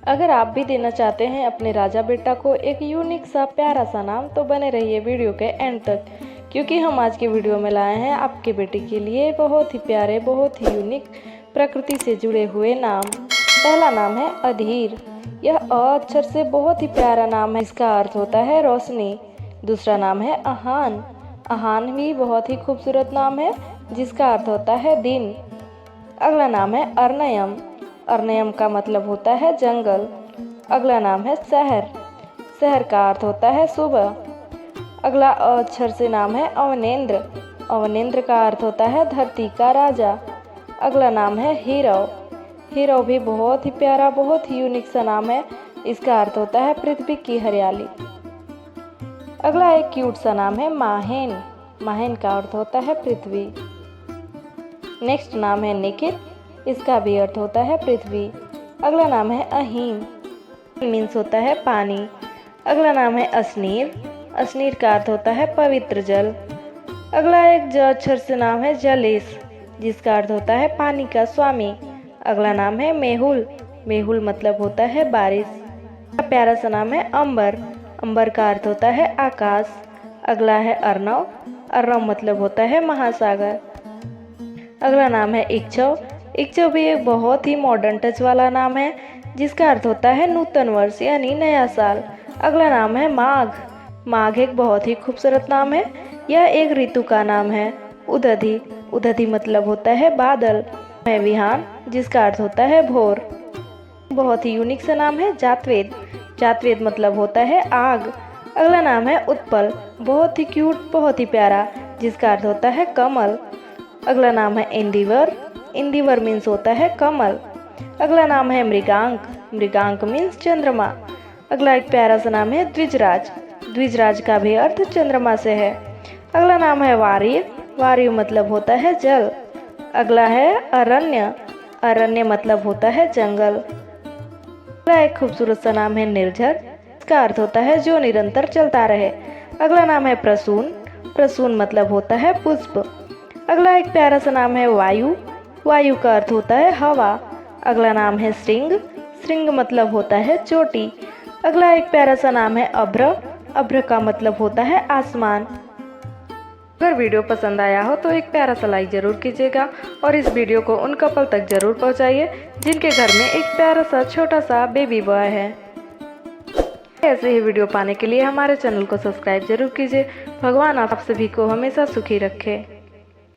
अगर आप भी देना चाहते हैं अपने राजा बेटा को एक यूनिक सा प्यारा सा नाम तो बने रहिए वीडियो के एंड तक, क्योंकि हम आज की वीडियो में लाए हैं आपके बेटे के लिए बहुत ही प्यारे बहुत ही यूनिक प्रकृति से जुड़े हुए नाम। पहला नाम है अधीर। यह अ अक्षर से बहुत ही प्यारा नाम है, इसका अर्थ होता है रोशनी। दूसरा नाम है अहान। अहान भी बहुत ही खूबसूरत नाम है जिसका अर्थ होता है दिन। अगला नाम है अर्नयम। अर्नयम का मतलब होता है जंगल। अगला नाम है शहर। शहर का अर्थ होता है सुबह। अगला अक्षर से नाम है अवनेंद्र। अवनेंद्र का अर्थ होता है धरती का राजा। अगला नाम है हीरव। हीरव भी बहुत ही प्यारा बहुत ही यूनिक सा नाम है, इसका अर्थ होता है पृथ्वी की हरियाली। अगला एक क्यूट सा नाम है माहेन। माहेन का अर्थ होता है पृथ्वी। नेक्स्ट नाम है निखिल, इसका भी अर्थ होता है पृथ्वी। अगला नाम है अहीम, मीन्स होता है पानी। अगला नाम है असनीर। असनीर का अर्थ होता है पवित्र जल। अगला एक ज अक्षर से नाम है जलेश, जिसका अर्थ होता है पानी का स्वामी। अगला नाम है मेहुल। मेहुल मतलब होता है बारिश। प्यारा सा नाम है अंबर। अंबर का अर्थ होता है आकाश। अगला है अर्णव। अर्णव मतलब होता है महासागर। अगला नाम है इक्षव। इक्षव भी एक बहुत ही मॉडर्न टच वाला नाम है, जिसका अर्थ होता है नूतन वर्ष यानी नया साल। अगला नाम है माघ। माघ एक बहुत ही खूबसूरत नाम है, यह एक ऋतु का नाम है। उदधि। उदधि मतलब होता है बादल। है विहान, जिसका अर्थ होता है भोर। बहुत ही यूनिक सा नाम है जातवेद। जातवेद मतलब होता है आग। अगला नाम है उत्पल। बहुत ही क्यूट बहुत ही प्यारा, जिसका अर्थ होता है कमल। अगला नाम है इंदिवर। इंदिवर मीन्स होता है कमल। अगला नाम है मृगांक। मृगांक मीन्स चंद्रमा। अगला एक प्यारा सा नाम है द्विजराज। द्विजराज का भी अर्थ चंद्रमा से है। अगला नाम है वारिय। वारिय मतलब होता है जल। अगला है अरण्य। अरण्य मतलब होता है जंगल। अगला एक खूबसूरत सा नाम है निर्झर, इसका अर्थ होता है जो निरंतर चलता रहे। अगला नाम है प्रसून। प्रसून मतलब होता है पुष्प। अगला एक प्यारा सा नाम है वायु। वायु का अर्थ होता है हवा। अगला नाम है श्रृंग। श्रृंग मतलब होता है चोटी। अगला एक प्यारा सा नाम है अभ्र। अभ्र का मतलब होता है आसमान। अगर वीडियो पसंद आया हो तो एक प्यारा सा लाइक जरूर कीजिएगा और इस वीडियो को उन कपल तक जरूर पहुंचाइए जिनके घर में एक प्यारा सा छोटा सा बेबी बॉय है। ऐसे ही वीडियो पाने के लिए हमारे चैनल को सब्सक्राइब जरूर कीजिए। भगवान आप सभी को हमेशा सुखी रखे।